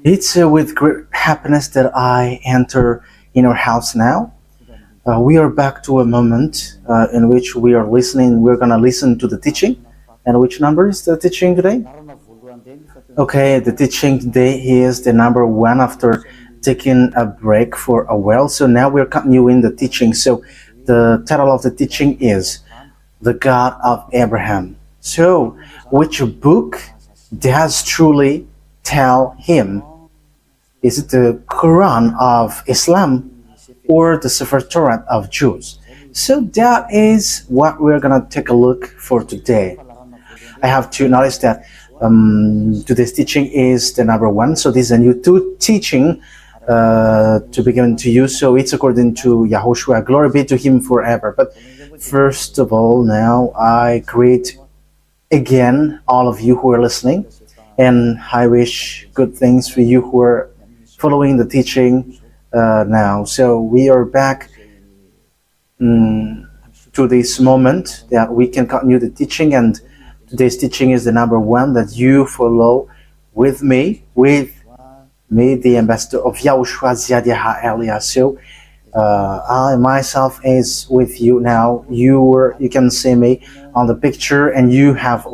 It's with great happiness that I enter in our house now. We are back to a moment in which we are listening. We're going to listen to the teaching. And which number is the teaching today? Okay, the teaching today is the number 1 after taking a break for a while. So now we're continuing the teaching. So the title of the teaching is The God of Abraham. So which book does truly tell him? Is it the Quran of Islam or the Sefer Torah of Jews? So that is what we're gonna take a look for today. I have to notice that today's teaching is the number 1. So this is a new teaching to be given to you. So it's according to YAHOSHUAH. Glory be to him forever. But first of all, now I greet again all of you who are listening, and I wish good things for you who are following the teaching now. So we are back to this moment that we can continue the teaching, and today's teaching is the number 1 that you follow with me, the ambassador of YAHOSHUAH Ziadiha Elia. So I myself is with you now. You can see me on the picture, and you have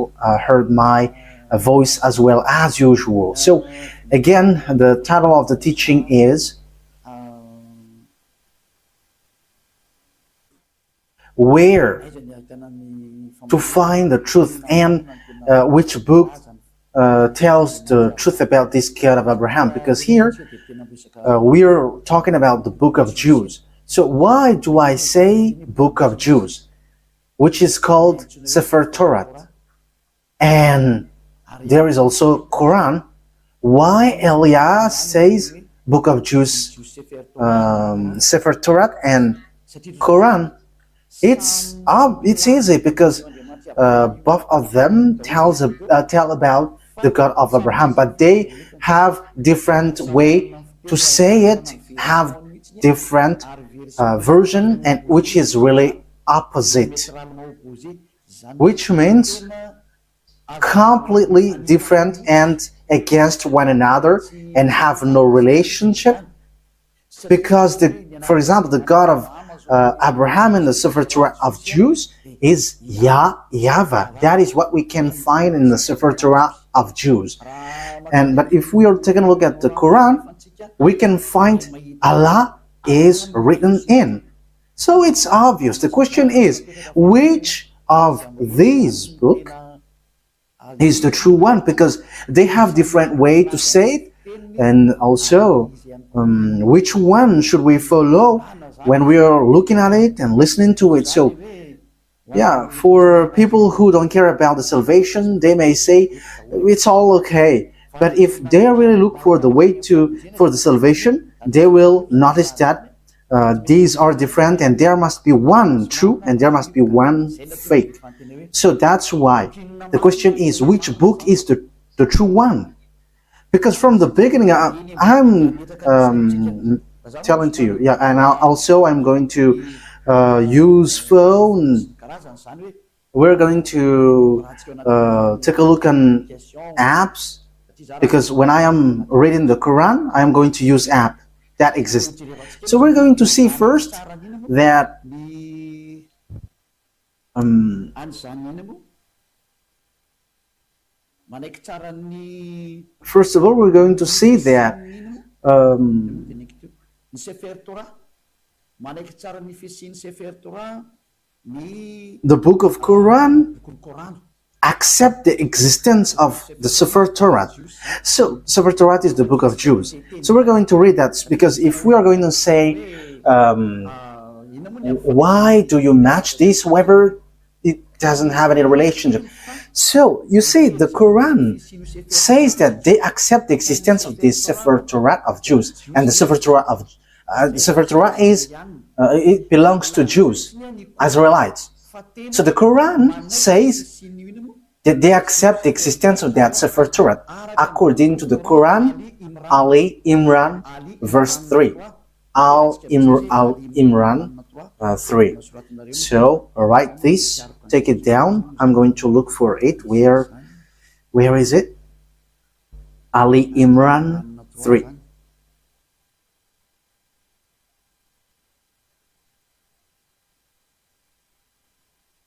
heard my voice as well as usual. So again, the title of the teaching is Where to Find the Truth, and which book tells the truth about this God of Abraham, because here we're talking about the book of Jews. So why do I say book of Jews, which is called Sefer Torah, and there is also Quran? Why Elias says book of Jews, Sefer Torah and Quran? It's easy because both of them tell about the God of Abraham, but they have different way to say it, have different version, and which is really opposite, which means completely different and against one another and have no relationship. Because for example, the God of Abraham in the Sefer Torah of Jews is YAHVAH. That is what we can find in the Sefer Torah of Jews. But if we are taking a look at the Quran, we can find Allah is written in. So it's obvious. The question is, which of these books is the true one? Because they have different way to say it, and also which one should we follow when we are looking at it and listening to it. So yeah, for people who don't care about the salvation, they may say it's all okay. But if they really look for the way for the salvation, they will notice that these are different, and there must be one true and there must be one fake. So that's why the question is, which book is the true one? Because from the beginning, I'm telling to you, yeah, and also I'm going to use phone. We're going to take a look on apps, because when I am reading the Quran, I am going to use app that exists. So we're going to see first that first of all, we're going to see that the book of Quran accept the existence of the Sefer Torah. So Sefer Torah is the book of Jews. So we're going to read that, because if we are going to say why do you match this, whether it doesn't have any relationship. So you see, the Quran says that they accept the existence of the Sefer Torah of Jews, and the Sefer Torah is it belongs to Jews, Israelites. So the Quran says that they accept the existence of that Sefer Torah according to the Quran, Ali Imran, verse 3. Imran 3. So write this, take it down. I'm going to look for it. Where is it? Ali Imran 3.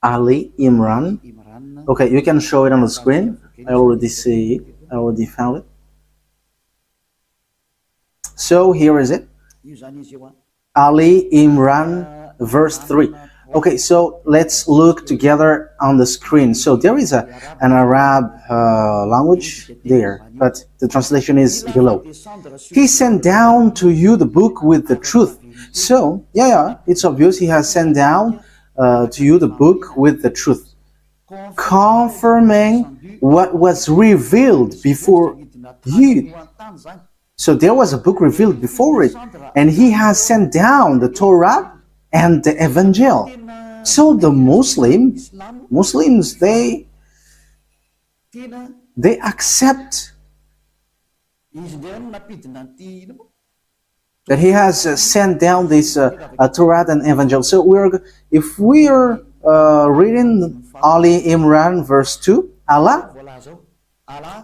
Ali Imran. Okay, you can show it on the screen. I already see it. I already found it. So here is it. Ali Imran, verse 3. Okay, so let's look together on the screen. So there is an Arab language there, but the translation is below. He sent down to you the book with the truth. So, yeah, it's obvious he has sent down to you the book with the truth, confirming what was revealed before you. So there was a book revealed before it, and he has sent down the Torah and the Evangel. So the Muslims, they accept that he has sent down this Torah and Evangel. So if we are reading Ali Imran verse 2, Allah,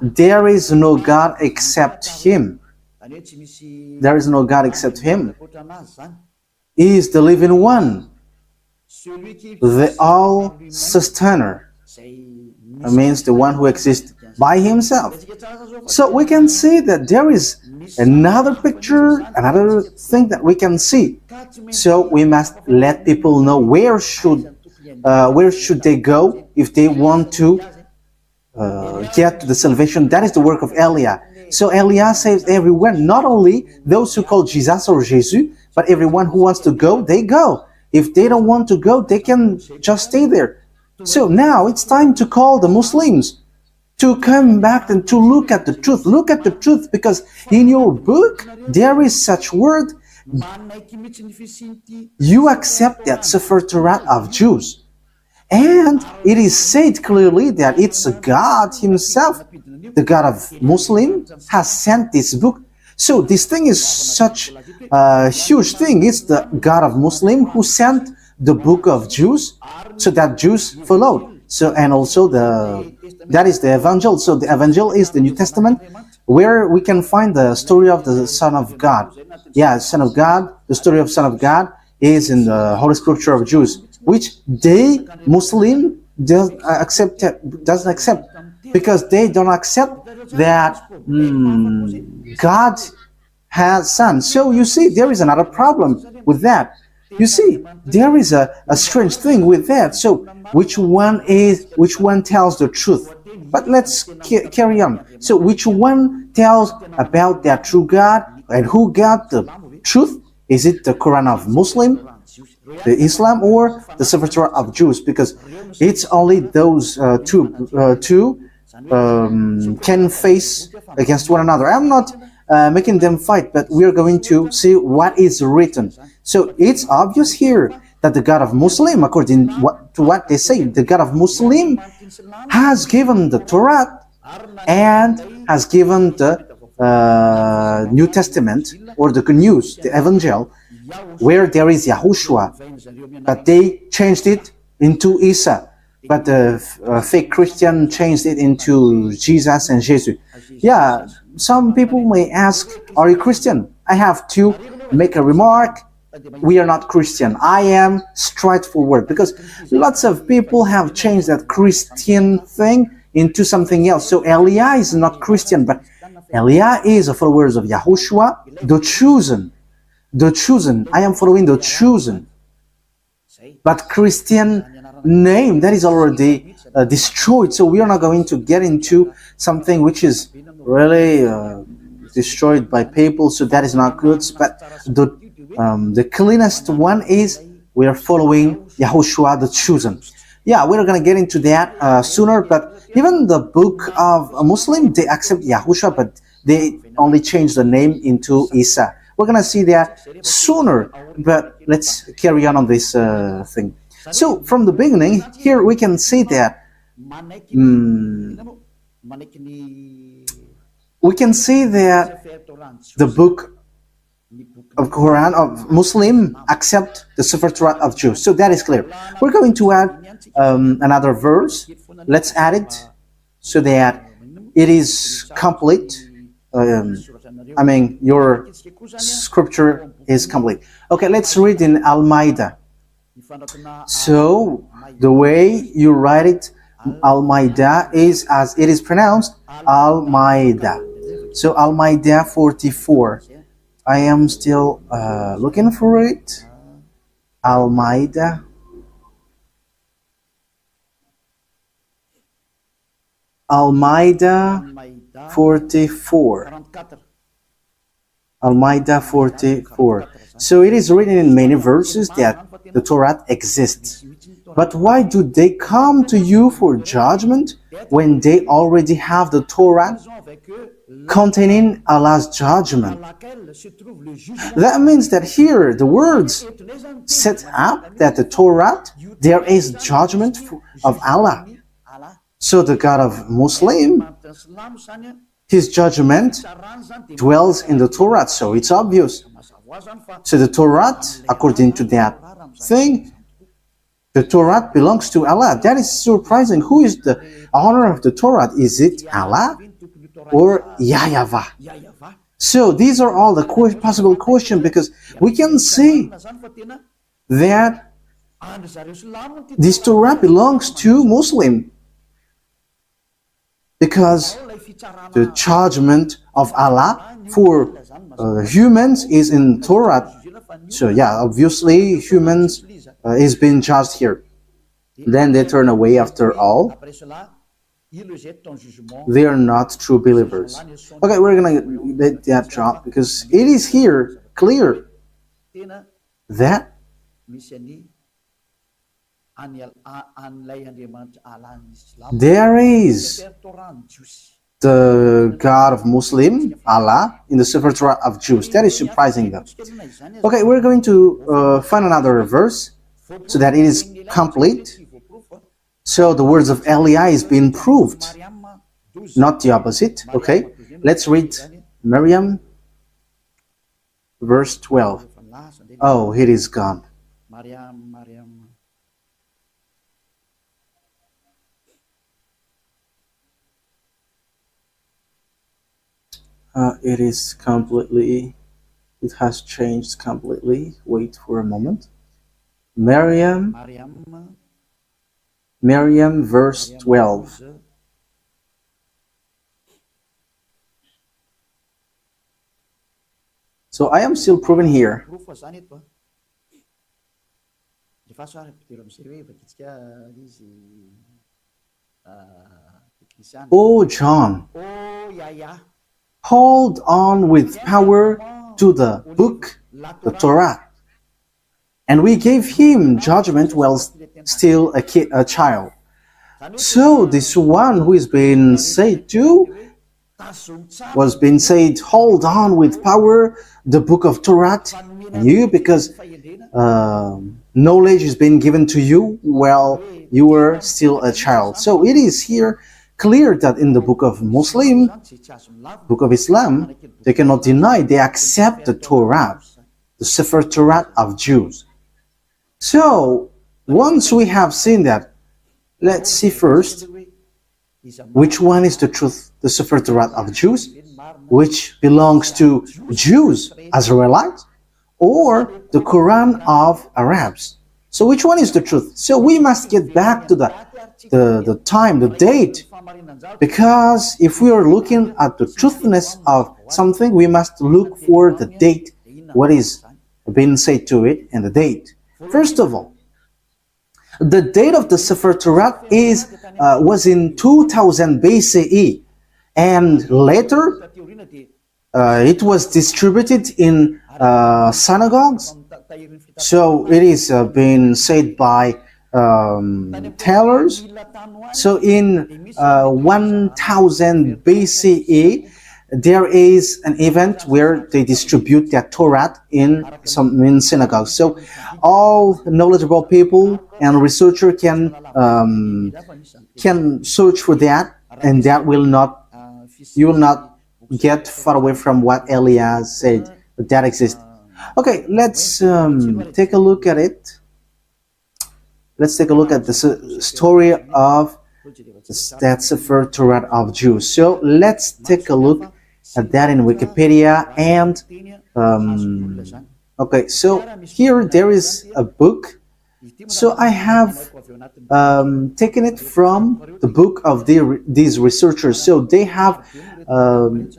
there is no God except Him. There is no God except Him. He is the living one, the all-sustainer. That means the one who exists by Himself. So we can see that there is another picture, another thing that we can see. So we must let people know where should they go if they want to get to the salvation. That is the work of Elia. So Elia saves everyone, not only those who call Jesus or Jesus, but everyone who wants to go, they go. If they don't want to go, they can just stay there. So now it's time to call the Muslims to come back and to look at the truth. Look at the truth, because in your book there is such word. You accept that Sefer Torah of Jews. And it is said clearly that it's God Himself, the God of Muslim, has sent this book. So this thing is such a huge thing. It's the God of Muslim who sent the book of Jews, so that Jews followed. So, and also that is the Evangel. So the Evangel is the New Testament, where we can find the story of the Son of God. Yeah, Son of God. The story of Son of God is in the Holy Scripture of Jews, which they Muslim doesn't accept, because they don't accept that God has Son. So you see, there is another problem with that. You see, there is a strange thing with that. So which one tells the truth? But let's carry on. So which one tells about that true God, and who got the truth? Is it the Quran of Muslim, the Islam, or the Sefer Torah of Jews? Because it's only those two can face against one another. I'm not making them fight, but we are going to see what is written. So it's obvious here that the God of Muslim, according to what they say, the God of Muslim has given the Torah and has given the New Testament, or the Good News, the Evangel, where there is YAHOSHUAH, but they changed it into Isa. But the fake Christian changed it into Jesus and Jesus. Yeah, some people may ask, are you Christian? I have to make a remark. We are not Christian. I am straightforward, because lots of people have changed that Christian thing into something else. So Elia is not Christian, but Elia is a follower of YAHOSHUAH, the chosen. The chosen. I am following the chosen. But Christian name, that is already destroyed. So we are not going to get into something which is really destroyed by people. So that is not good. But the cleanest one is we are following YAHOSHUAH, the chosen. Yeah, we're going to get into that sooner. But even the book of a Muslim, they accept YAHOSHUAH, but they only change the name into Isa. We're going to see that sooner, but let's carry on this thing. So from the beginning, here we can see that the book of Quran of Muslim accept the Sefer Torah of Jews. So that is clear. We're going to add another verse. Let's add it so that it is complete. I mean, your scripture is complete. Okay, let's read in Al-Ma'idah. So, the way you write it, Al-Ma'idah, is as it is pronounced, Al-Ma'idah. So, Al-Ma'idah 44. I am still looking for it. Al-Ma'idah. Al-Ma'idah 44. Al-Ma'idah 44. So it is written in many verses that the Torah exists. But why do they come to you for judgment when they already have the Torah containing Allah's judgment? That means that here the words set up that the Torah, there is judgment of Allah. So the God of Muslim, his judgment dwells in the Torah, so it's obvious. So the Torah, according to that thing, the Torah belongs to Allah. That is surprising. Who is the owner of the Torah? Is it Allah or YAHVAH? So these are all the possible questions, because we can see that this Torah belongs to Muslim, because the judgment of Allah for humans is in Torah. So yeah, obviously humans is being judged here. Then they turn away after all. They are not true believers. Okay, we're gonna let that drop, because it is here clear that there is the God of Muslim, Allah, in the Sefer Torah of Jews. That is surprising though. Okay, we're going to find another verse so that it is complete. So the words of Eliah is being proved, not the opposite. Okay, let's read Miriam, verse 12. Oh, it is gone. It is completely, it has changed completely. Wait for a moment. Miriam, verse 12. So I am still proving here. Oh, John, hold on with power to the book, the Torah. And we gave him judgment while still a child. So this one who is being said to was being said, hold on with power the book of Torah, and you, because knowledge is being given to you while you were still a child. So it is here clear that in the book of Muslim, book of Islam, they cannot deny, they accept the Torah, the Sefer Torah of Jews. So once we have seen that, let's see first which one is the truth, the Sefer Torah of Jews, which belongs to Jews, Israelites, or the Quran of Arabs. So which one is the truth? So we must get back to the time, the date, because if we are looking at the truthfulness of something, we must look for the date, what is being said to it, and the date. First of all, the date of the Sefer Torah was in 2000 BCE, and later it was distributed in synagogues. So it is being said by tailors. So in 1000 BCE, there is an event where they distribute their Torah in synagogues. So all knowledgeable people and researcher can search for that, and that will not, you will not get far away from what Eliah said, but that exists. Okay, let's take a look at it. Let's take a look at the story of that Sefer Torah of Jews. So let's take a look that in Wikipedia. And okay, so here there is a book. So I have taken it from the book of these researchers. So they have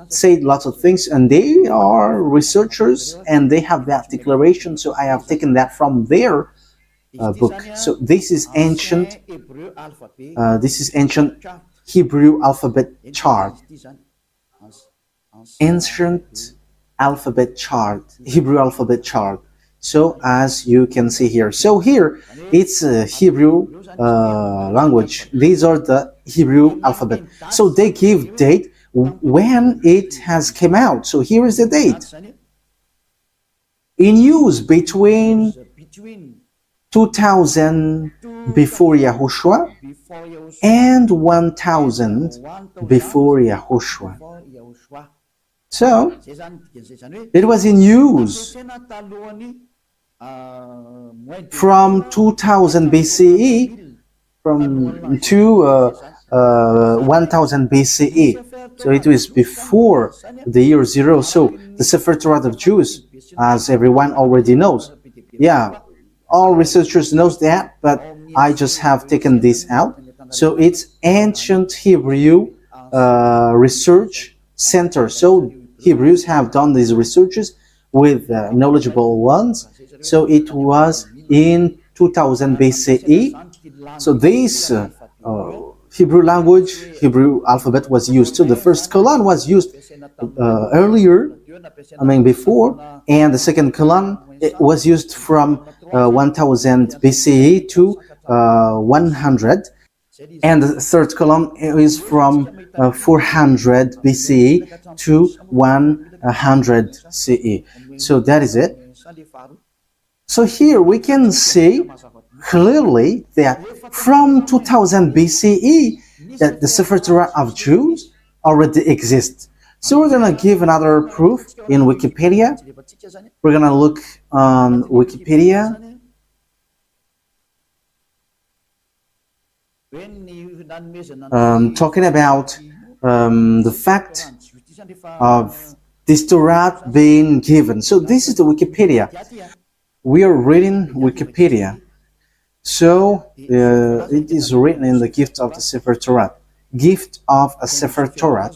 said lots of things, and they are researchers, and they have that declaration. So I have taken that from their book. So this is ancient. This is ancient Hebrew alphabet chart. Ancient alphabet chart, Hebrew alphabet chart. So as you can see here, so here it's a Hebrew language. These are the Hebrew alphabet. So they give date when it has came out. So here is the date. In use between 2000 before Yahushua and 1000 before Yahushua. So it was in use from 2000 BCE to 1000 BCE. So it was before the year 0. So the Sefer Torah of Jews, as everyone already knows. Yeah, all researchers knows that, but I just have taken this out. So it's ancient Hebrew research center. So Hebrews have done these researches with knowledgeable ones. So it was in 2000 BCE. So this Hebrew language, Hebrew alphabet was used. So the first colon was used earlier, before, and the second colon was used from 1000 BCE to 100. And the third column is from 400 BCE to 100 CE. So that is it. So here we can see clearly that from 2000 BCE that the Sefer Torah of Jews already exists. So we're going to give another proof in Wikipedia. We're going to look on Wikipedia. Talking about the fact of this Torah being given. So this is the Wikipedia. We are reading Wikipedia. So it is written in the gift of the Sefer Torah. Gift of a Sefer Torah.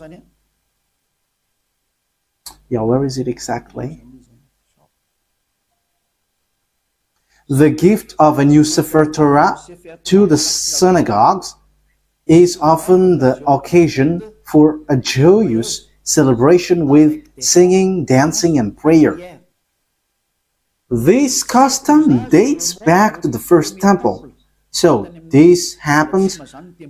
Yeah, where is it exactly? The gift of a new Sefer Torah to the synagogues is often the occasion for a joyous celebration with singing, dancing, and prayer. This custom dates back to the first temple. So this happened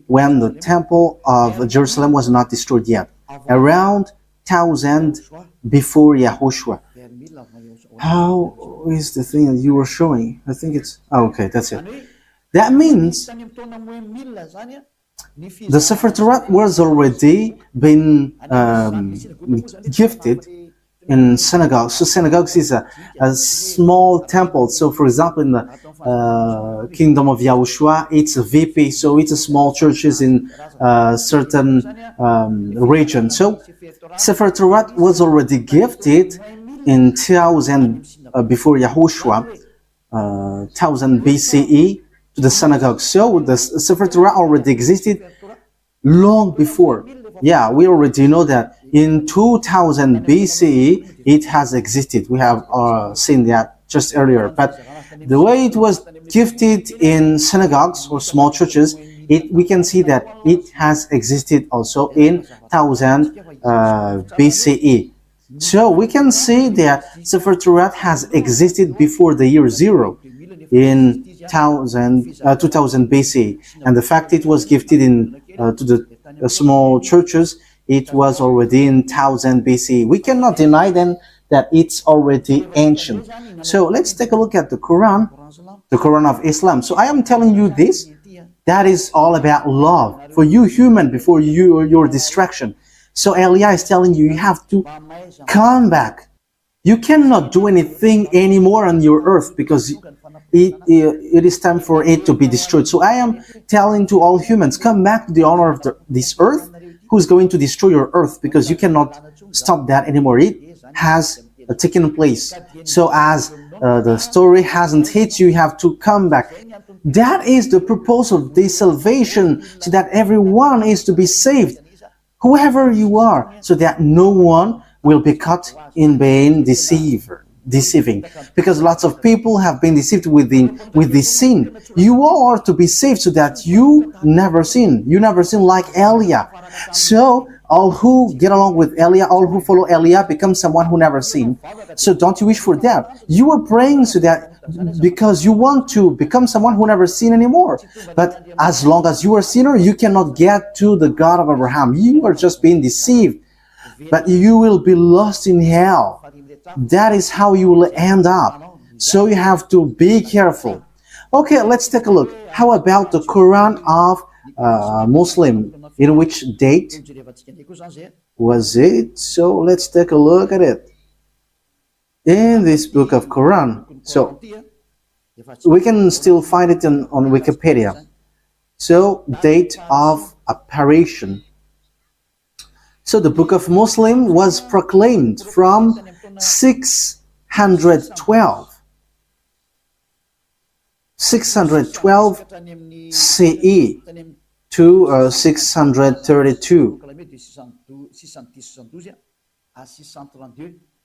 when the temple of Jerusalem was not destroyed yet, around 1000 before Yahushua. How is the thing that you were showing? I think it's... Oh, okay, that's it. That means the Sefer Torah was already been gifted in synagogues. So synagogues is a small temple. So for example, in the kingdom of Yahushua, it's a VP. So it's a small churches in certain region. So Sefer Torah was already gifted in 1000 before Yahushua, 1000 BCE to the synagogue. So the Sefer Torah already existed long before. Yeah, we already know that in 2000 BCE it has existed. We have seen that just earlier. But the way it was gifted in synagogues or small churches, we can see that it has existed also in 1000 BCE. So we can see that Sefer Torah has existed before the year 0 in 2000 BC, and the fact it was gifted in to the small churches, it was already in 1000 BC. We cannot deny then that it's already ancient. So let's take a look at the Quran of Islam. So I am telling you this, that is all about love for you human before your distraction. So Elia is telling you, you have to come back. You cannot do anything anymore on your earth because it is time for it to be destroyed. So I am telling to all humans, come back to the honor of this earth, who's going to destroy your earth, because you cannot stop that anymore. It has taken place. So as the story hasn't hit you, you have to come back. That is the purpose of this salvation, so that everyone is to be saved, whoever you are, so that no one will be caught in being deceiving, because lots of people have been deceived with this sin. You all are to be saved so that you never sin. You never sin like Eliah. So all who get along with Eliah, all who follow Eliah, become someone who never sinned. So don't you wish for that? You are praying so that because you want to become someone who never sinned anymore. But as long as you are a sinner, you cannot get to the God of Abraham. You are just being deceived, but you will be lost in hell. That is how you will end up. So you have to be careful. Okay, let's take a look. How about the Quran of Muslim? In which date was it? So let's take a look at it. In this book of Quran. So we can still find it on Wikipedia. So date of apparition. So the book of Muslim was proclaimed from 612 CE to 632.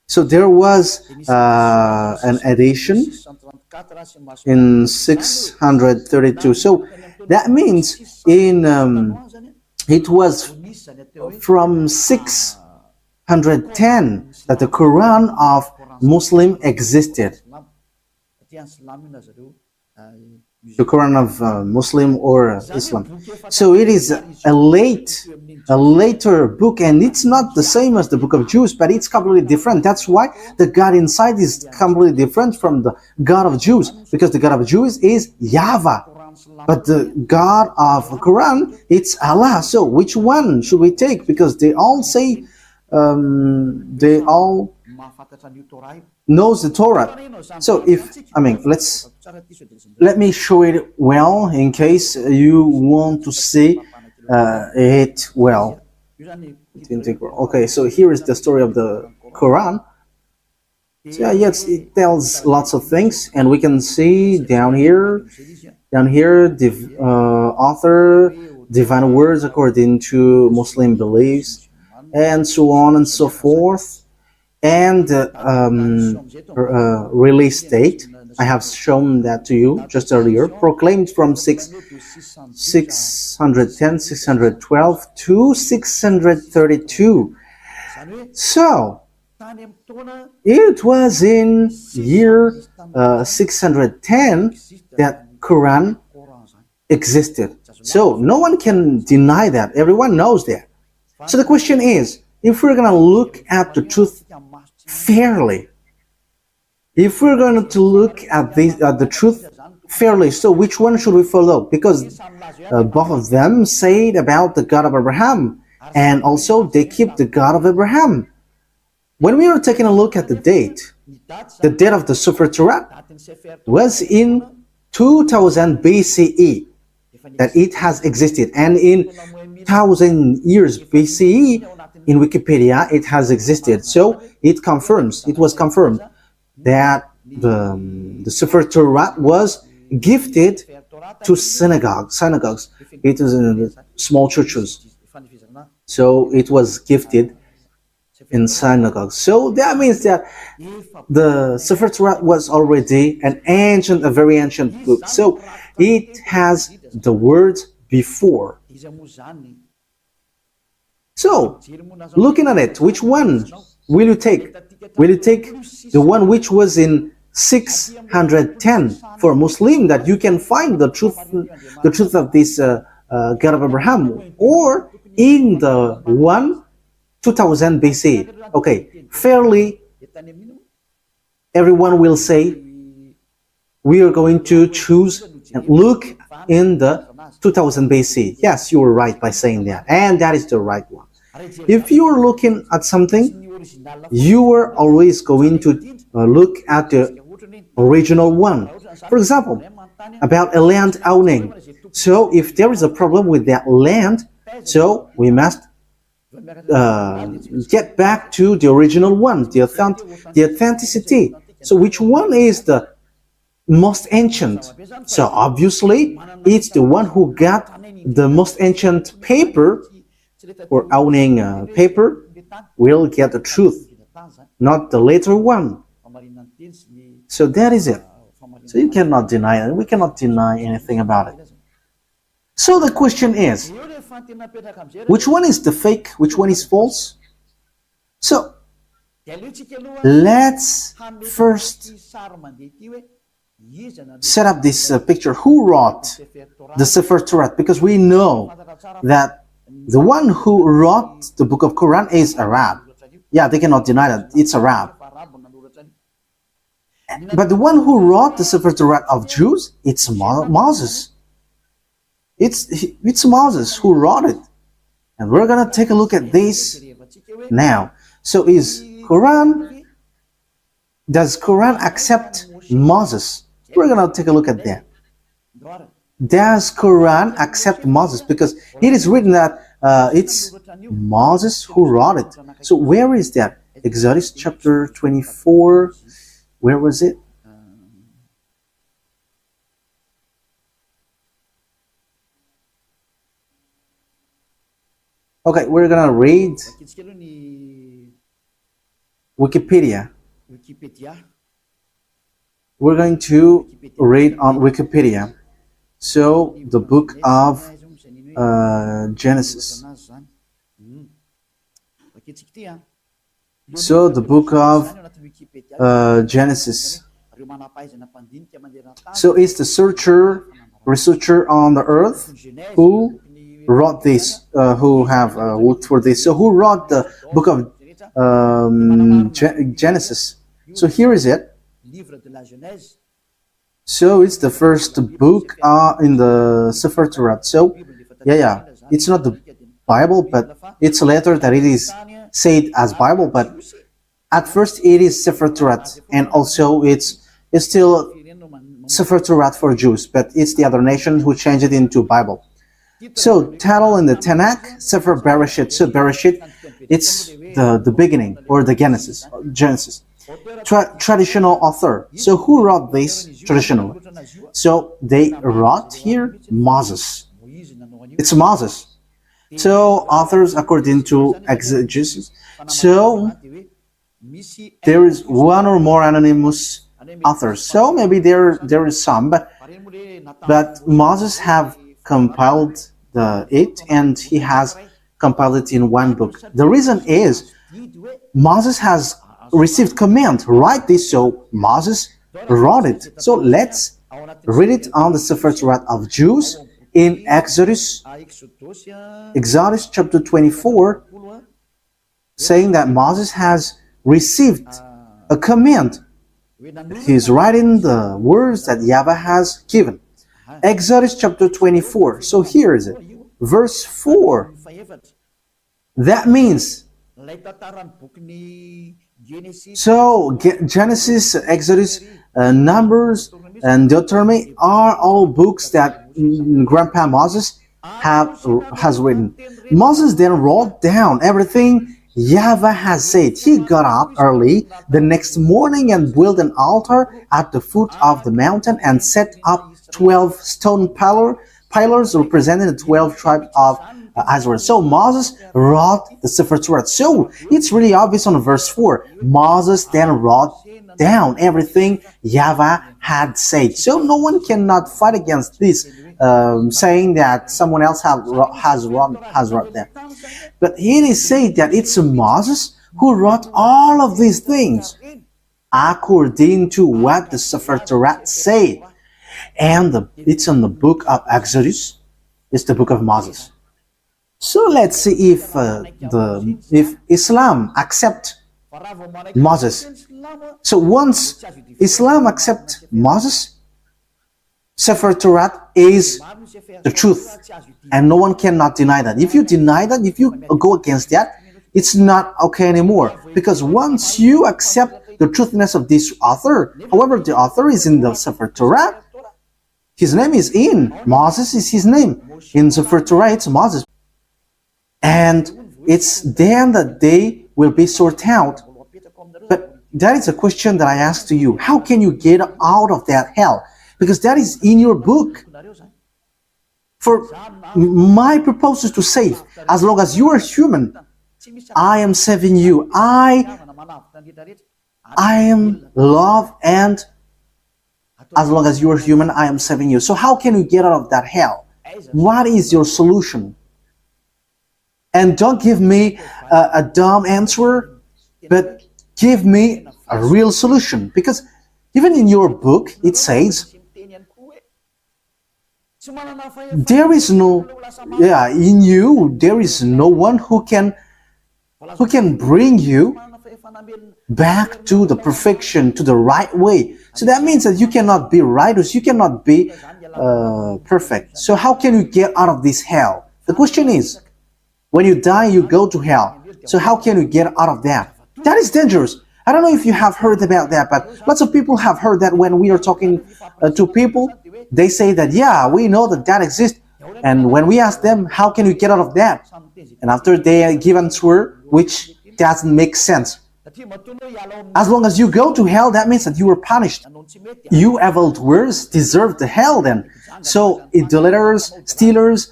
So there was an edition in 632. So that means it was from 610 that the Quran of Muslim existed. The Quran of Muslim or Islam. So it is a later book, and it's not the same as the book of Jews, but it's completely different. That's why the God inside is completely different from the God of Jews, because the God of Jews is YAHVAH, but the God of the Quran, it's Allah. So which one should we take? Because they all say, they all knows the Torah. So let me show it well in case you want to see it well. Okay, so here is the story of the Quran. So yeah, yes, it tells lots of things, and we can see down here, the author, divine words according to Muslim beliefs, and so on and so forth. And release date, I have shown that to you just earlier, proclaimed from 610, 612 to 632. So it was in year 610 that Quran existed. So no one can deny that. Everyone knows that. So the question is, if we're going to look at the truth fairly, if we're going to look at the truth fairly, so which one should we follow? Because both of them say about the God of Abraham, and also they keep the God of Abraham. When we are taking a look at the date of the Sefer Torah was in 2000 BCE that it has existed, and in 1000 years BCE in Wikipedia it has existed. So it was confirmed that the Sefer Torah was gifted to synagogues. It is in small churches. So it was gifted in synagogues. So that means that the Sefer Torah was already a very ancient book. So it has the words before. So, looking at it, which one will you take? Will you take the one which was in 610 for Muslim, that you can find the truth of this God of Abraham, or in the one 2000 BC? Okay, fairly, everyone will say we are going to choose and look in the 2000 BC. Yes, you were right by saying that, and that is the right one. If you are looking at something, you are always going to look at the original one. For example, about a land owning. So if there is a problem with that land, so we must get back to the original one, the authenticity. So which one is the most ancient? So obviously it's the one who got the most ancient paper, or owning paper, will get the truth, not the later one. So that is it. So you cannot deny it. We cannot deny anything about it. So the question is, which one is the fake? Which one is false? So let's first set up this picture. Who wrote the Sefer Torah? Because we know that the one who wrote the book of Quran is Arab. Yeah, they cannot deny that it's Arab. But the one who wrote the Sefer Torah of Jews, it's Moses. It's Moses who wrote it. And we're going to take a look at this now. So does Quran accept Moses? We're going to take a look at that. Does Quran accept Moses? Because it is written that it's Moses who wrote it. So where is that? Exodus chapter 24. Where was it? Okay, we're gonna read Wikipedia. We're going to read on Wikipedia. So the book of Genesis. So the book of Genesis. So it's the researcher on the earth who wrote this, who have worked for this. So who wrote the book of Genesis? So here is it. So it's the first book in the Sefer Torah. So yeah, it's not the Bible, but it's later that it is said as Bible. But at first it is Sefer Torah, and also it's still Sefer Torah for Jews, but it's the other nations who changed it into Bible. So title in the Tanakh, Sefer Bereshit. So Bereshit, it's the beginning, or the Genesis. Traditional author. So who wrote this traditionally? So they wrote here Moses. It's Moses. So authors according to exegesis. So there is one or more anonymous authors. So maybe there is some, but Moses have compiled it, and he has compiled it in one book. The reason is Moses has received command, write this, so Moses wrote it. So let's read it on the Sefer Torah of Jews in Exodus chapter 24, saying that Moses has received a command. He's writing the words that YAHVAH has given. Exodus chapter 24. So here is it. Verse 4. That means, so Genesis, Exodus, Numbers, and Deuteronomy are all books that Grandpa Moses has written. Moses then wrote down everything YAHVAH has said. He got up early the next morning and built an altar at the foot of the mountain and set up 12 stone pillars representing the 12 tribes of Israel. So Moses wrote the Sefer Torah. So it's really obvious on verse 4. Moses then wrote down everything YAHVAH had said. So no one cannot fight against this, saying that someone else has wrote them. But it is said that it's Moses who wrote all of these things according to what the Sefer Torah said. And it's in the book of Exodus. It's the book of Moses. So let's see if Islam accept Moses. So once Islam accept Moses, Sefer Torah is the truth, and no one cannot deny that. If you deny that, if you go against that, it's not okay anymore. Because once you accept the truthiness of this author, however, the author is in the Sefer Torah, his name is in. Moses is his name. In Sefer Torah, it's Moses. And it's then that they will be sorted out. But that is a question that I ask to you. How can you get out of that hell? Because that is in your book. For my purpose is to save. As long as you are human, I am saving you. I am love, and as long as you are human, I am saving you. So how can you get out of that hell? What is your solution? And don't give me a dumb answer, but give me a real solution. Because even in your book, it says, there is no, in you, there is no one who can bring you back to the perfection, to the right way. So that means that you cannot be righteous, you cannot be perfect. So how can you get out of this hell? The question is, when you die, you go to hell. So how can you get out of that? That is dangerous. I don't know if you have heard about that, but lots of people have heard that when we are talking to people, they say that, yeah, we know that that exists. And when we ask them, how can you get out of that? And after they give an answer, which doesn't make sense. As long as you go to hell, that means that you were punished. You evildoers deserve the hell then. So idolaters, stealers,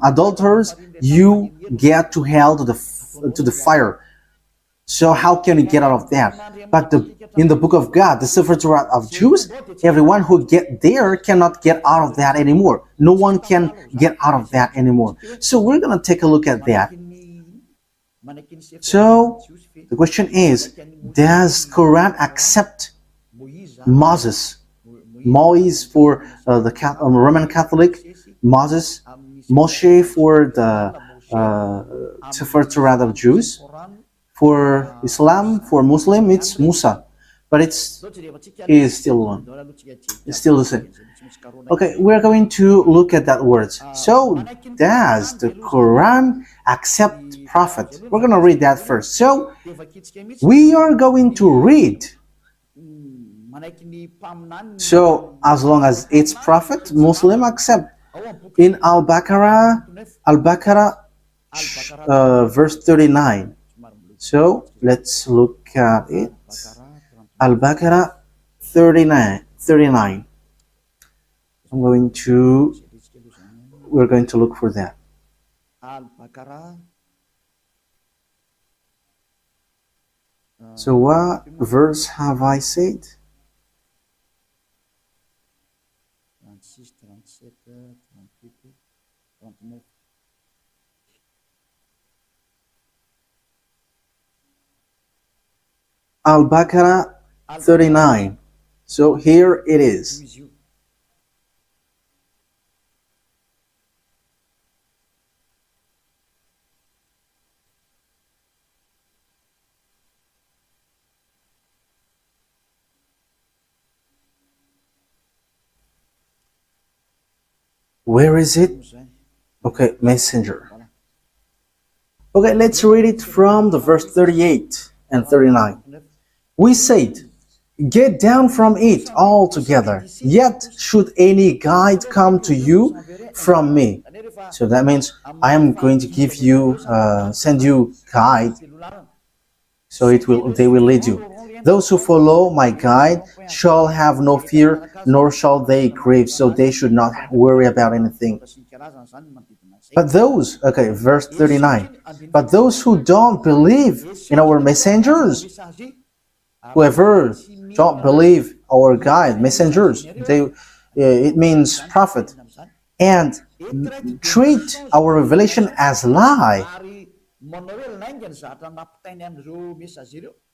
adulterers, you get to hell, to the fire. So how can you get out of that? But in the book of God, the Sefer Torah of Jews, everyone who get there cannot get out of that anymore. No one can get out of that anymore. So we're going to take a look at that. So the question is, does Quran accept Moses? Moise for the Roman Catholic, Moses, Moshe for the Sefer Torah of Jews. For Islam, for Muslim, it's Musa, but it is still one. It's still the same. Okay, we're going to look at that words. So, does the Quran accept prophet? We're going to read that first. So, we are going to read. So, as long as it's prophet, Muslim accept. In Al-Baqarah, verse 39. So let's look at it. Al-Baqarah 39. We're going to look for that. So what verse have I said? Al-Baqarah 39. So here it is. Where is it? Okay, messenger. Okay, let's read it from the verse 38 and 39. We said, get down from it altogether, yet should any guide come to you from me. So that means I am going to give you, send you guide, so they will lead you. Those who follow my guide shall have no fear, nor shall they grieve, so they should not worry about anything. But those, okay, verse 39, but those who don't believe in our messengers, whoever don't believe our guide, messengers, it means prophet, and treat our revelation as lie,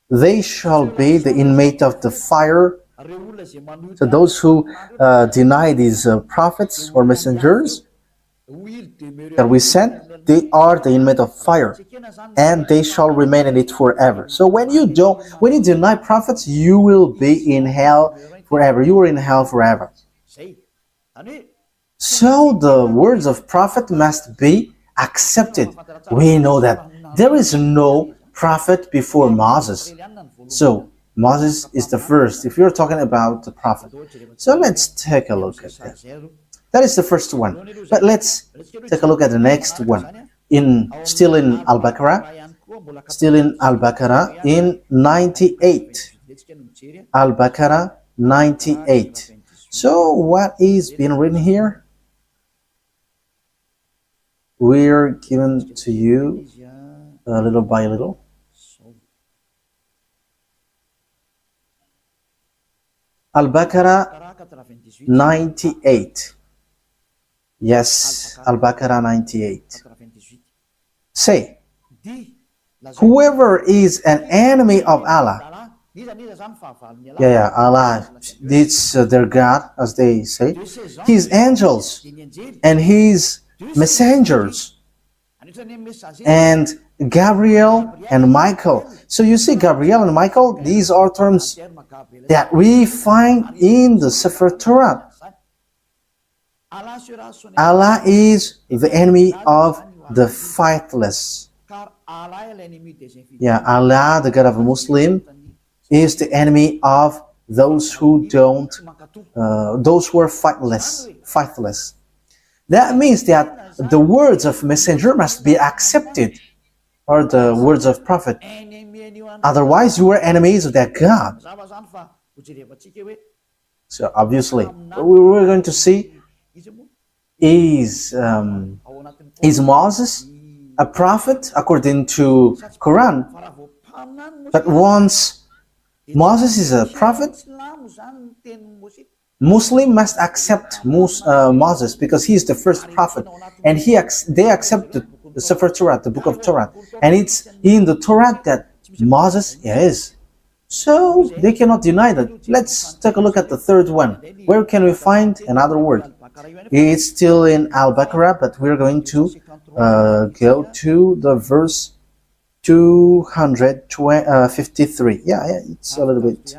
they shall be the inmate of the fire. So those who deny these prophets or messengers that we sent, they are the inmate of fire, and they shall remain in it forever. So when you deny prophets, you will be in hell forever. You are in hell forever. So the words of prophet must be accepted. We know that there is no prophet before Moses. So Moses is the first, if you're talking about the prophet. So let's take a look at that. That is the first one. But let's take a look at the next one. still in Al-Baqarah in 98. Al-Baqarah 98. So what is being written here? We're given to you little by little. Al-Baqarah 98. Yes, Al-Baqarah 98. Say, whoever is an enemy of Allah, Allah, it's their God, as they say, His angels and His messengers, and Gabriel and Michael. So you see, Gabriel and Michael, these are terms that we find in the Sefer Torah. Allah is the enemy of the faithless. Allah, the God of a Muslim, is the enemy of those who don't, those who are faithless. That means that the words of messenger must be accepted, or the words of prophet. Otherwise, you are enemies of that God. So obviously, we're going to see, is Moses a prophet according to Quran? But once Moses is a prophet, Muslim must accept Moses because he is the first prophet, and they accept the Sefer Torah, the book of Torah, and it's in the Torah that Moses is. So they cannot deny that. Let's take a look at the third one. Where can we find another word? It's still in Al-Baqarah, but we're going to go to the verse 253. Yeah, it's a little bit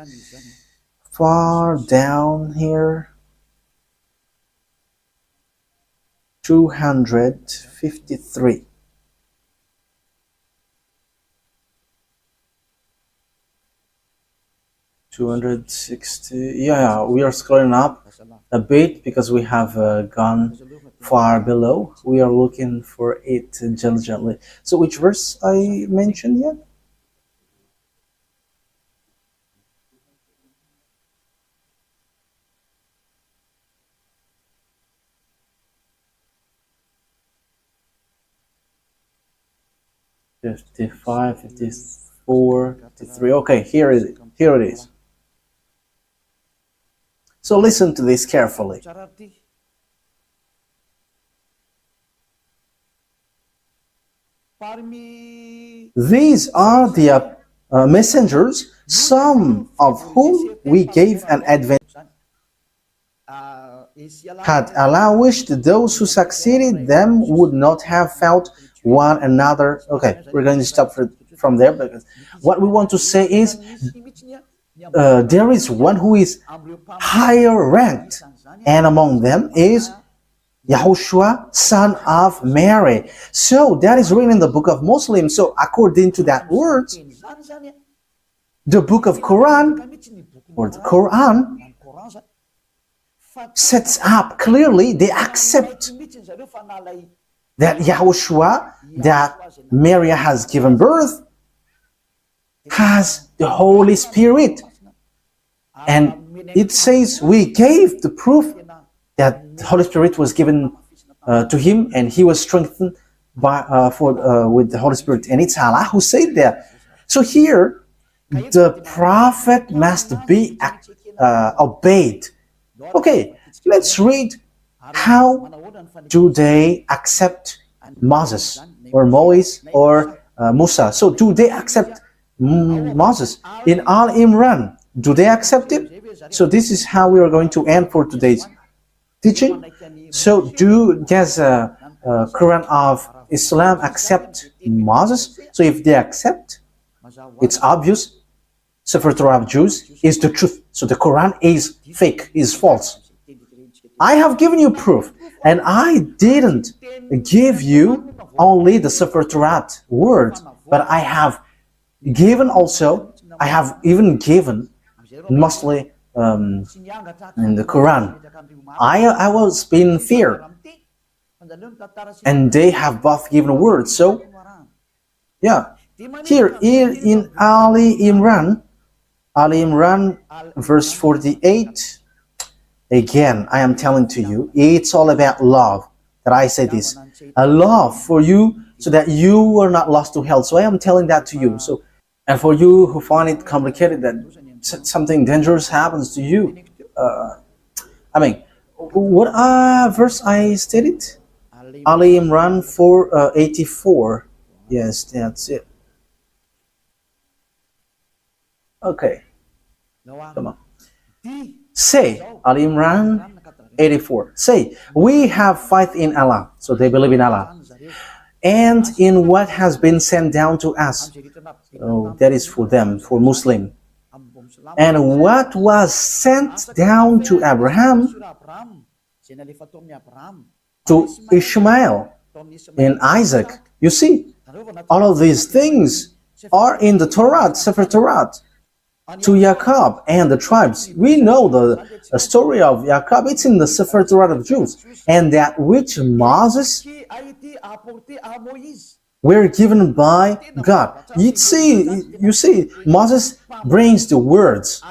far down here. 253. Yeah, we are scrolling up a bit because we have gone far below. We are looking for it diligently. So which verse I mentioned yet? "55, 54, 53. Okay, here it is. So listen to this carefully. These are the messengers, some of whom we gave an advantage. Had Allah wished, those who succeeded them would not have felt one another. Okay, we're going to stop from there, because what we want to say is there is one who is higher ranked, and among them is YAHOSHUAH, son of Mary. So that is written in the book of Muslims. So according to that word, the book of Quran, or the Quran, sets up clearly, they accept that YAHOSHUAH, that Mary has given birth, has the Holy Spirit. And it says we gave the proof that the Holy Spirit was given to him, and he was strengthened with the Holy Spirit. And it's Allah who said that. So here, the prophet must be obeyed. Okay, let's read how do they accept Moses or Moise or Musa. So do they accept Moses in Al Imran? Do they accept it? So this is how we are going to end for today's teaching. So does Quran of Islam accept Moses? So if they accept, it's obvious Sefer Torah of Jews is the truth. So the Quran is fake, is false. I have given you proof, and I didn't give you only the Sefer Torah word, but I have given also, I have even given mostly in the Quran. I was in fear and they have both given words. So, yeah, here in Ali Imran, verse 48, again, I am telling to you, it's all about love, that I say this, a love for you so that you are not lost to hell. So I am telling that to you. So, and for you who find it complicated that something dangerous happens to you, what verse I stated? Ali Imran 4:84. Yes, that's it. Okay, come on. Say, Ali Imran 84. Say, we have faith in Allah. So they believe in Allah. And in what has been sent down to us. So that is for them, for Muslim. And what was sent down to Abraham, to Ishmael, and Isaac. You see, all of these things are in the Torah, Sefer Torah. To Jacob and the tribes. We know the story of Jacob. It's in the Sefer Torah of Jews. And that which Moses were given by God. You see, Moses brings the words.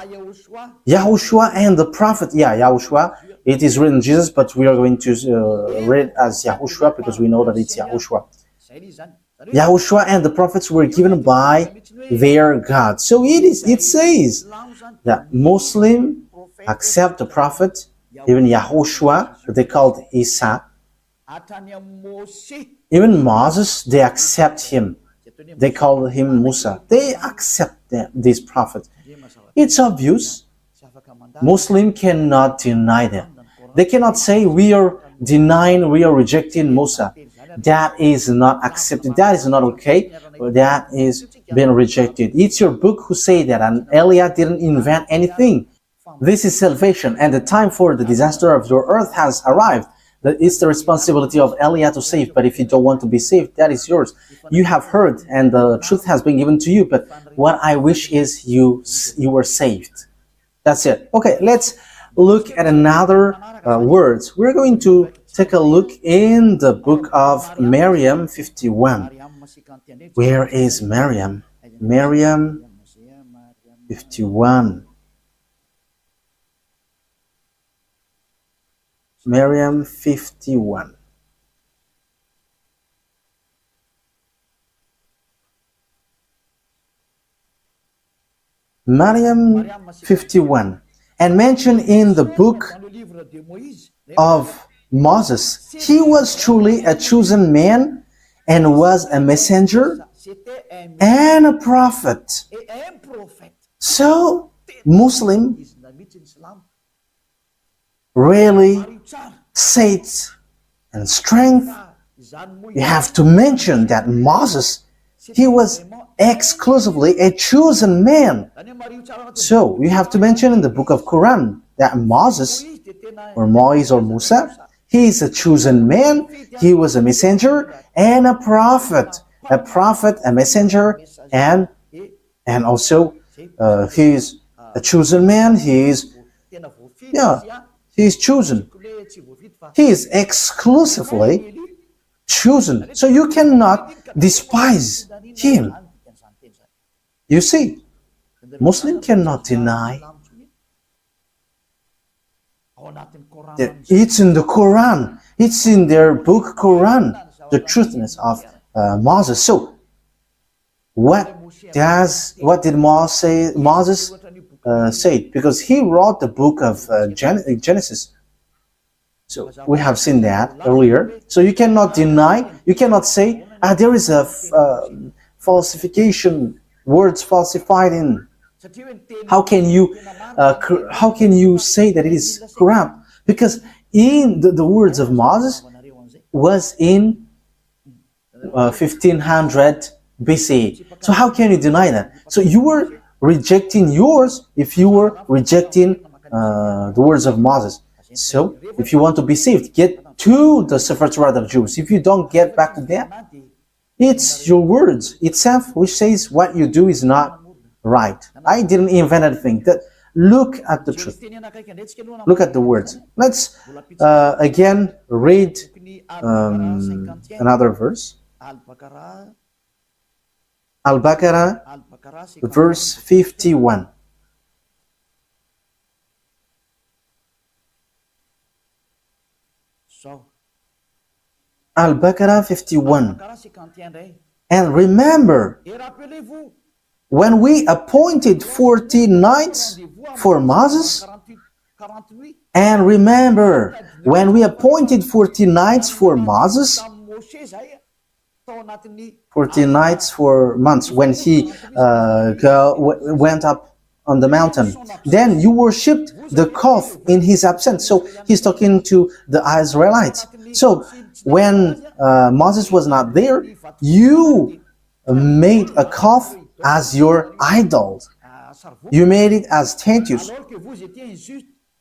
YAHOSHUAH and the prophet. Yeah, YAHOSHUAH. It is written Jesus, but we are going to read it as YAHOSHUAH because we know that it's YAHOSHUAH. YAHOSHUAH and the prophets were given by their God. So it says that Muslim accept the prophet, even YAHOSHUAH, that they called Isa. Even Moses, they accept him. They call him Musa. They accept this prophet. It's obvious. Muslim cannot deny them. They cannot say we are denying, we are rejecting Musa. That is not accepted. That is not okay. That is being rejected. It's your book who say that, and Eliah didn't invent anything. This is salvation, and the time for the disaster of your earth has arrived. It's the responsibility of Eliah to save, but if you don't want to be saved, that is yours. You have heard, and the truth has been given to you, but what I wish is you were saved. That's it. Okay, let's look at another words. We're going to take a look in the book of Miriam 51. Where is Miriam? Miriam 51. Miriam 51. Miriam 51. And mentioned in the book of Moses, he was truly a chosen man and was a messenger and a prophet. So, Muslim really faith and strength. You have to mention that Moses, he was exclusively a chosen man. So you have to mention in the book of Quran that Moses, or Moise or Musa, he is a chosen man, he was a messenger and a prophet, a messenger, and also he is a chosen man. He is chosen. He is exclusively chosen. So you cannot despise him. You see, Muslim cannot deny that it's in the Quran. It's in their book Quran, the truthness of Moses. So, what did Moses say? Because he wrote the book of Genesis. So we have seen that earlier. So you cannot deny. You cannot say there is a falsification. Words falsified in. How can you say that it is Quran? Because in the words of Moses was in 1500 BC. So how can you deny that? So you were rejecting yours if you were rejecting the words of Moses. So if you want to be saved, get to the Sefer Torah of Jews. If you don't get back to that, it's your words itself which says what you do is not right. I didn't invent anything. Look at the truth. Look at the words. Let's again read another verse. Al-Baqarah, verse 51. Al-Baqarah 51. And remember, when we appointed 40 nights for Moses, and remember, when we appointed 40 nights for Moses, 40 nights for months, when he went up on the mountain, then you worshipped the calf in his absence. So he's talking to the Israelites. So when Moses was not there, you made a calf as your idol. You made it as statues,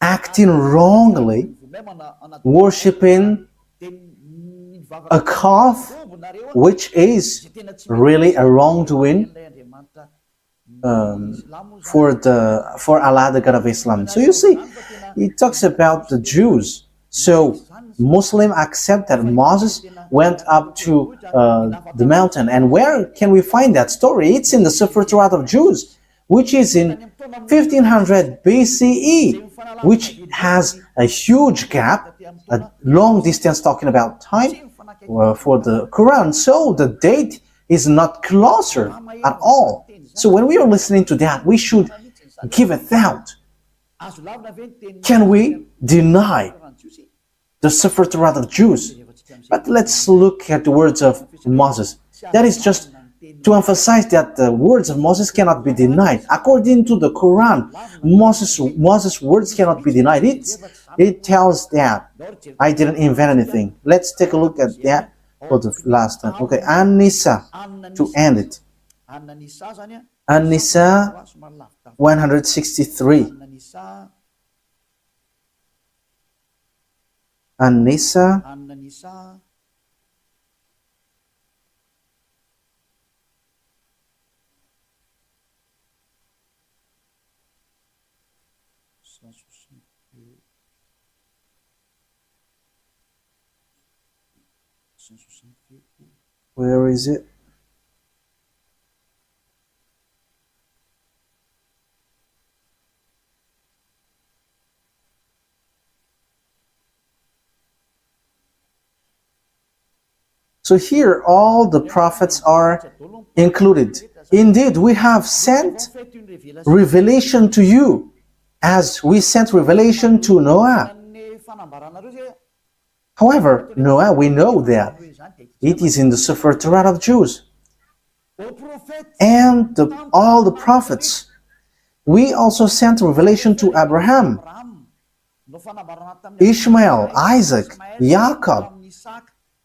acting wrongly, worshipping a calf, which is really a wrongdoing for Allah, the God of Islam. So you see, it talks about the Jews. So Muslims accept that Moses went up to the mountain. And where can we find that story? It's in the Torat of Jews, which is in 1500 BCE, which has a huge gap, a long distance talking about time for the Quran. So the date is not closer at all. So when we are listening to that, we should give a thought. Can we deny the Sefer Torah of Jews? But let's look at the words of Moses. That is just to emphasize that the words of Moses cannot be denied. According to the Quran, Moses' words cannot be denied. It tells that I didn't invent anything. Let's take a look at that for the last time. Okay, An-Nisa, to end it. An-Nisa 163. An-Nisa Where is it? So here all the prophets are included. Indeed, we have sent revelation to you as we sent revelation to Noah. However, Noah, we know that it is in the Sefer Torah of Jews. And all the prophets. We also sent revelation to Abraham, Ishmael, Isaac, Jacob,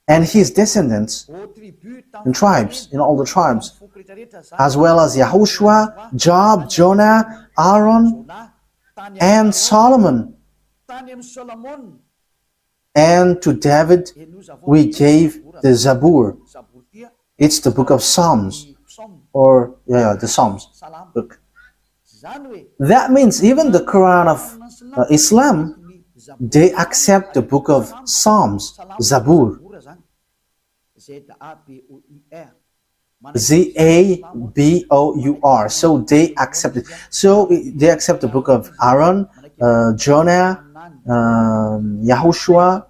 and his descendants in tribes, in all the tribes, as well as YAHOSHUAH, Job, Jonah, Aaron, and Solomon. And to David we gave the Zabur. It's the book of Psalms, or the Psalms book. That means even the Quran of Islam, they accept the book of Psalms, Zabur. Zabour. So they accept it. So they accept the book of Aaron, Jonah, YAHOSHUAH.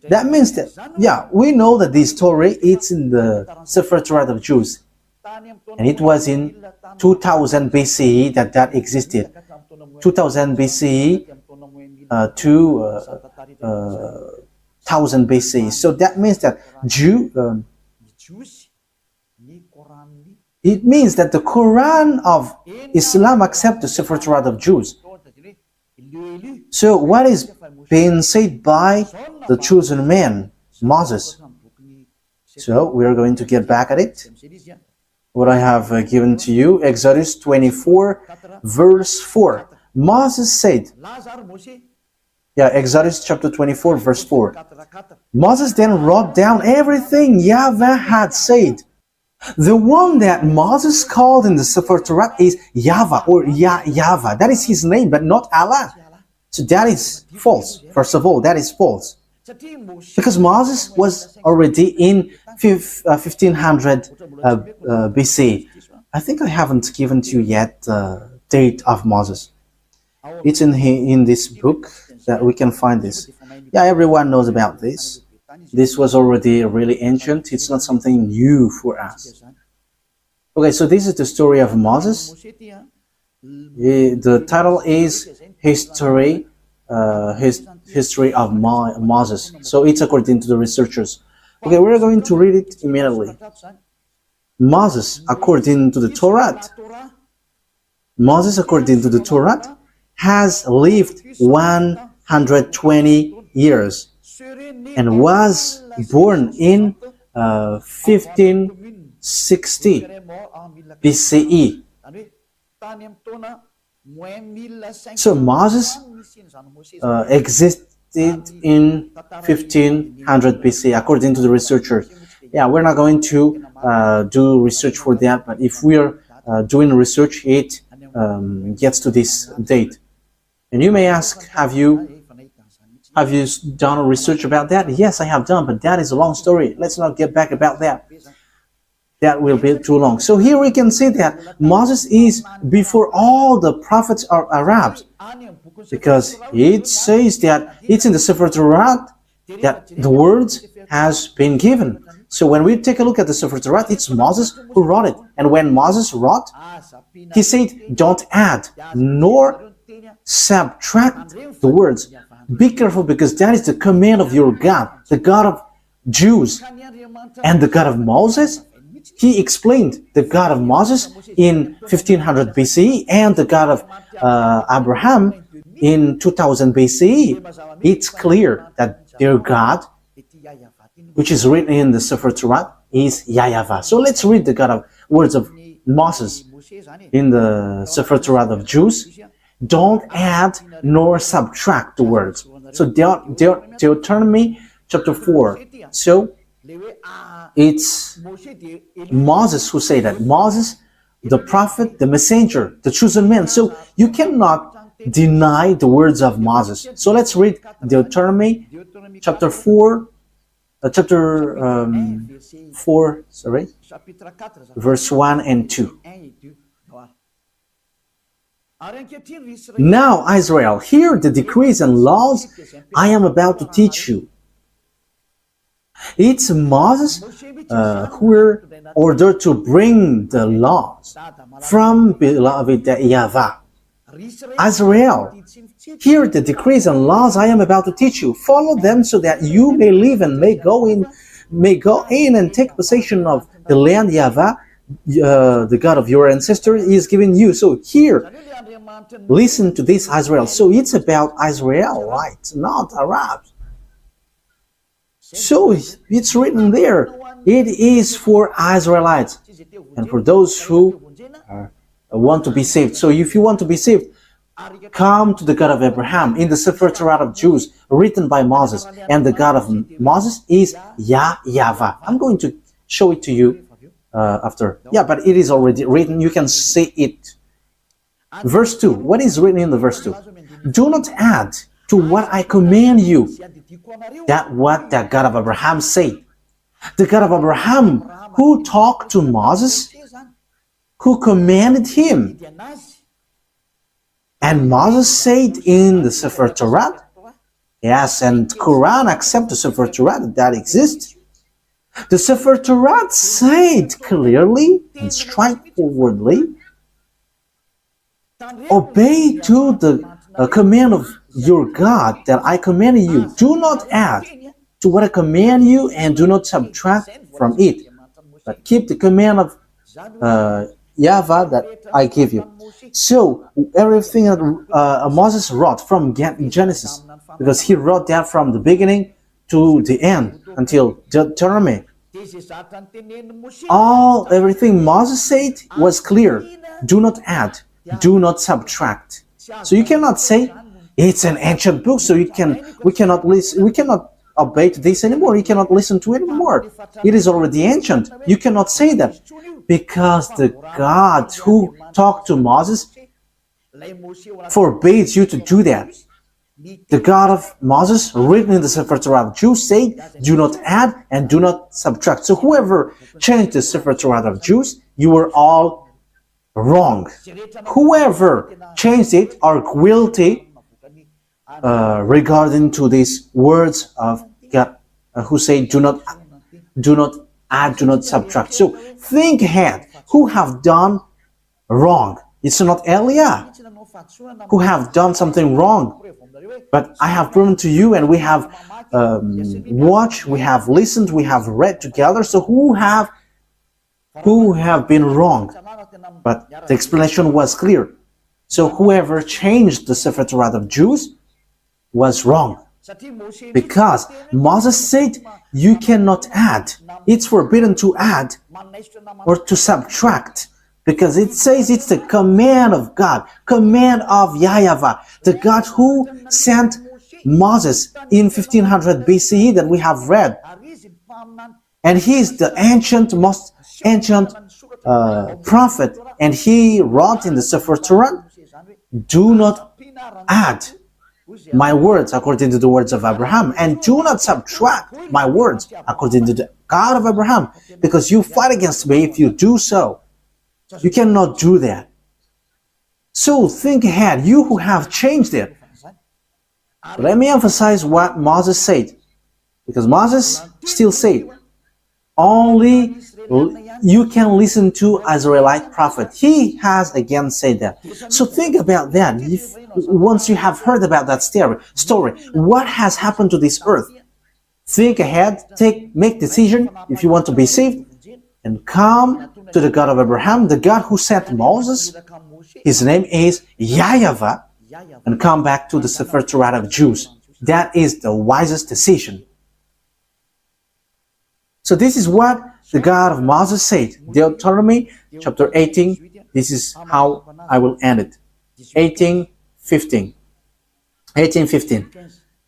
That means that, we know that this story, it's in the Sefer Torah of Jews. And it was in 2000 BCE that existed. 2000 BCE to 1000 BCE. So that means that it means that the Quran of Islam accepts the Sefer Torah of Jews. So what is being said by the chosen man, Moses? So we are going to get back at it. What I have given to you, Exodus 24, verse 4. Moses said, Exodus chapter 24, verse 4. Moses then wrote down everything YAHVAH had said. The one that Moses called in the Sefer Torah is YAHVAH or YAHVAH. That is his name, but not Allah. So that is false. First of all, that is false. Because Moses was already in 1500 BC. I think I haven't given to you yet the date of Moses. It's in this book that we can find this. Yeah, everyone knows about this. This was already really ancient. It's not something new for us. Okay, so this is the story of Moses. The title is History of Moses. So it's according to the researchers. Okay, we're going to read it immediately. Moses, according to the Torah, Moses, according to the Torah, has lived 120 years and was born in 1560 BCE. So Moses existed in 1500 BC, according to the researchers. Yeah, we're not going to do research for that, but if we are doing research, it gets to this date. And you may ask, have you done research about that? Yes, I have done, but that is a long story. Let's not get back about that. That will be too long. So here we can see that Moses is before all the prophets are Arabs, because it says that it's in the Sefer Torah that the words has been given. So when we take a look at the Sefer Torah, it's Moses who wrote it. And when Moses wrote, he said, don't add nor subtract the words. Be careful, because that is the command of your God, the God of Jews. And the God of Moses, he explained the God of Moses in 1500 BCE and the God of Abraham in 2000 BCE. It's clear that their God, which is written in the Sefer Torah, is YAHVAH. So let's read the God of words of Moses in the Sefer Torah of Jews. Don't add nor subtract the words. So Deuteronomy chapter 4. So it's Moses who say that. Moses, the prophet, the messenger, the chosen man. So you cannot deny the words of Moses. So let's read Deuteronomy chapter 4, verse 1 and 2. Now, Israel, hear the decrees and laws I am about to teach you. It's Moses who were ordered to bring the laws from beloved YAHVAH. Israel, hear the decrees and laws I am about to teach you. Follow them so that you may live and may go in and take possession of the land YAHVAH, the God of your ancestors, is giving you. So here, listen to this, Israel. So it's about Israelites, not Arabs. So it's written there. It is for Israelites and for those who want to be saved. So if you want to be saved, come to the God of Abraham in the Sefer Torah of Jews, written by Moses. And the God of Moses is YAHVAH. I'm going to show it to you after. Yeah, but it is already written. You can see it. Verse 2. What is written in the verse 2? Do not add to what I command you. That what the God of Abraham said. The God of Abraham who talked to Moses, who commanded him. And Moses said in the Sefer Torah, yes, and Quran accept the Sefer Torah that exists. The Sefer Torah said clearly and straightforwardly, obey to the command of your God that I command you. Do not add to what I command you and do not subtract from it, but keep the command of YAHVAH that I give you. So everything that Moses wrote from Genesis, because he wrote that from the beginning to the end until Deuteronomy. Everything Moses said was clear. Do not add, do not subtract. So you cannot say it's an ancient book, so we cannot obey to this anymore. You cannot listen to it anymore. It is already ancient. You cannot say that, because the God who talked to Moses forbids you to do that. the God of Moses, written in the Sefer Torah of Jews, said, do not add and do not subtract. So whoever changed the Sefer Torah of Jews, you were all wrong. Whoever changed it are guilty regarding to these words of God, who say, do not add, do not subtract. So think ahead, who have done wrong? It's not Eliah who have done something wrong, but I have proven to you, and we have watched, we have listened, we have read together. So who have been wrong? But the explanation was clear. So whoever changed the Sefer Torah of Jews was wrong, because Moses said you cannot add. It's forbidden to add or to subtract, because it says it's the command of God, command of YAHVAH, the God who sent Moses in 1500 BCE that we have read. And he is the most ancient prophet, and he wrote in the Sefer Torah, do not add my words according to the words of Abraham, and do not subtract my words according to the God of Abraham, because you fight against me if you do so. You cannot do that. So think ahead, you who have changed it. Let me emphasize what Moses said, because Moses still said, only you can listen to Israelite prophet. He has again said that. So think about that. Once you have heard about that story, what has happened to this earth? Think ahead, make decision if you want to be saved, and come to the God of Abraham, the God who sent Moses. His name is YAHVAH, and come back to the Sefer Torah of Jews. That is the wisest decision. So this is what the God of Moses said. Deuteronomy chapter 18. This is how I will end it. 18:15.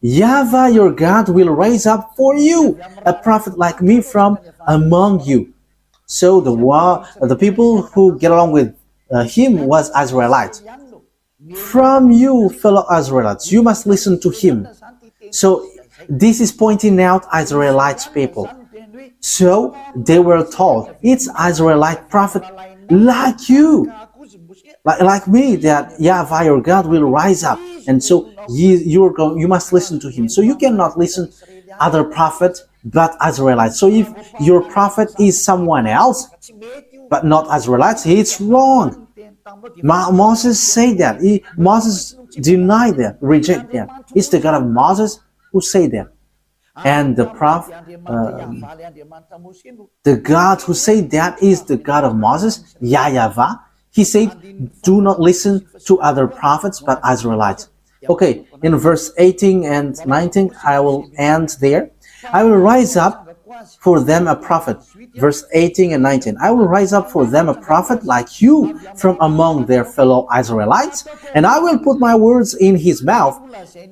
YAHVAH your God will raise up for you a prophet like me from among you. So the people who get along with him was Israelites. From you, fellow Israelites, you must listen to him. So this is pointing out Israelites people. So they were told, it's Israelite prophet like you, like me, that YAHVAH your God will rise up, and so you must listen to him. So you cannot listen other prophets but Israelites. So if your prophet is someone else but not Israelites, it's wrong. Moses said that. Moses denied that, reject that. It's the God of Moses who said that. And the prophet, the God who said that is the God of Moses, YAHVAH. He said, do not listen to other prophets but Israelites. Okay, in verse 18 and 19, I will end there. I will rise up for them a prophet. Verse 18 and 19. I will rise up for them a prophet like you from among their fellow Israelites, and I will put my words in his mouth.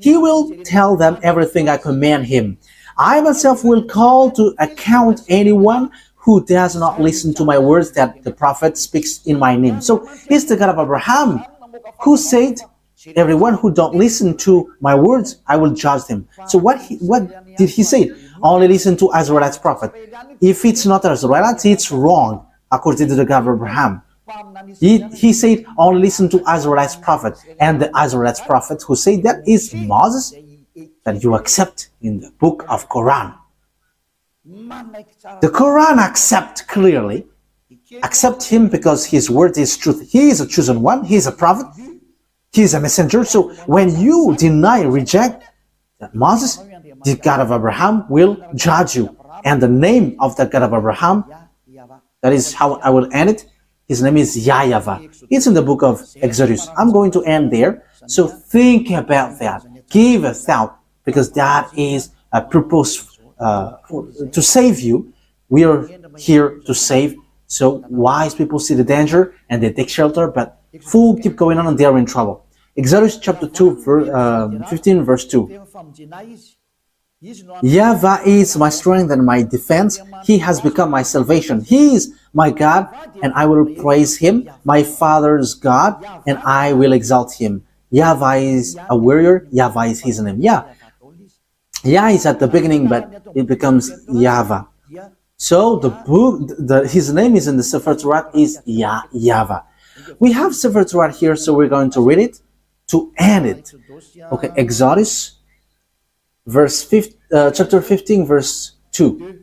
He will tell them everything I command him. I myself will call to account anyone who does not listen to my words that the prophet speaks in my name. So it's the God of Abraham who said, everyone who don't listen to my words, I will judge them. So what did he say? Only listen to Israelites prophet. If it's not Israelites, it's wrong, according to the God of Abraham. He said, only listen to Israelites prophet. And the Israelites prophet who said that is Moses, that you accept in the book of Quran. The Quran accept him because his word is truth. He is a chosen one. He is a prophet. He is a messenger. So when you deny, reject that Moses, the God of Abraham will judge you. And the name of the God of Abraham, that is how I will end it. His name is YAHVAH. It's in the book of Exodus. I'm going to end there. So think about that. Give a thought, because that is a purpose to save you. We are here to save. So wise people see the danger and they take shelter, but fools keep going on and they are in trouble. Exodus chapter 2, 15 verse 2. YAHVAH is my strength and my defense. He has become my salvation. He is my God, and I will praise him, my Father's God, and I will exalt him. YAHVAH is a warrior. YAHVAH is his name. Yeah. Yah is at the beginning, but it becomes YAHVAH. So the book, his name is in the Sefer Torah is YAHVAH. We have Sefer Torah here, so we're going to read it to end it. Okay, Exodus, chapter 15, verse 2.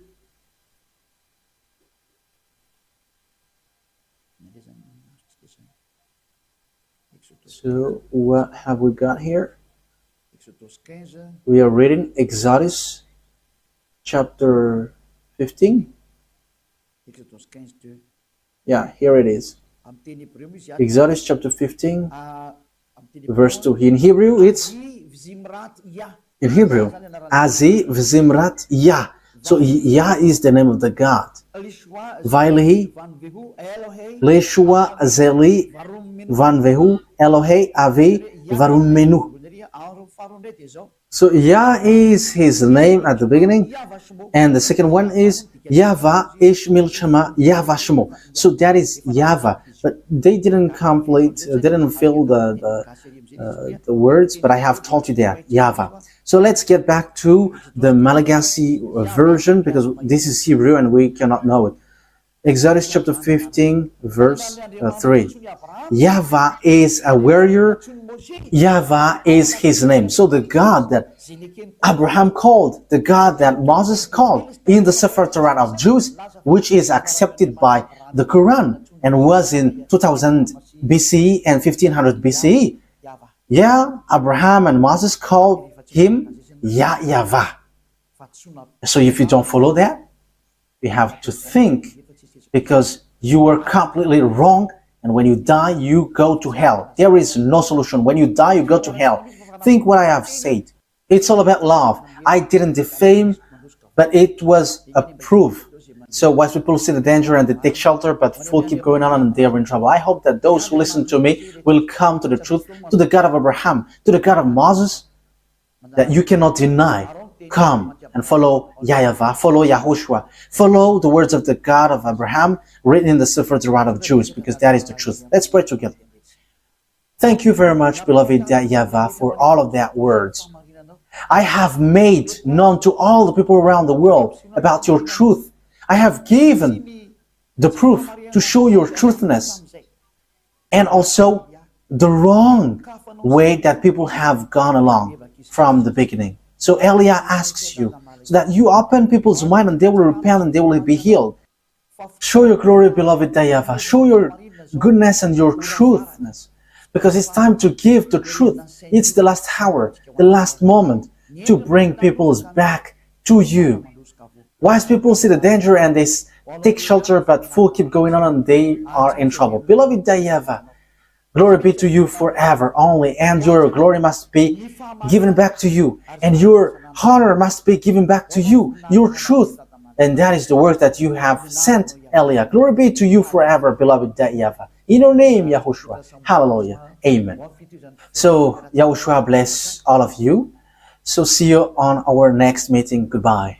So what have we got here? We are reading Exodus chapter 15. Yeah, here it is. Exodus chapter 15, verse 2. In Hebrew, it's Azi V'Zimrat Yah. So Yah is the name of the God. Vailehi, Leshua Zeli, Vanvehu, Elohe, Avi, Varumenu. So Yah is his name at the beginning, and the second one is YAHVAH Ishmil Shema YAHVAH Shemo. So that is YAHVAH, but they didn't fill the words, but I have told you that YAHVAH. So let's get back to the Malagasy version, because this is Hebrew and we cannot know it. Exodus chapter 15, verse 3. YAHVAH is a warrior. YAHVAH is his name. So the God that Abraham called, the God that Moses called in the Sefer Torah of Jews, which is accepted by the Quran and was in 2000 BCE and 1500 BCE. Yeah, Abraham and Moses called him YAHVAH. So if you don't follow that, you have to think, because you were completely wrong, and when you die, you go to hell. There is no solution. When you die, you go to hell. Think what I have said. It's all about love. I didn't defame, but it was a proof. So while people see the danger and they take shelter, but fool keep going on and they are in trouble. I hope that those who listen to me will come to the truth, to the God of Abraham, to the God of Moses, that you cannot deny. Come and follow YAHVAH, follow YAHOSHUAH, follow the words of the God of Abraham written in the Sefer Torah of Jews, because that is the truth. Let's pray together. Thank you very much, beloved YAHVAH, for all of that words. I have made known to all the people around the world about your truth. I have given the proof to show your truthness, and also the wrong way that people have gone along from the beginning. So Elia asks you, so that you open people's mind and they will repent and they will be healed. Show your glory, beloved YAHVAH. Show your goodness and your truthness, because it's time to give the truth. It's the last hour, the last moment to bring people's back to you. Wise people see the danger and they take shelter, but fool keep going on and they are in trouble. Beloved YAHVAH, glory be to you forever only, and your glory must be given back to you, and your honor must be given back to you, your truth. And that is the work that you have sent, Elia. Glory be to you forever, beloved YAHVAH. In your name, YAHOSHUAH. Hallelujah. Amen. So, YAHOSHUAH bless all of you. So see you on our next meeting. Goodbye.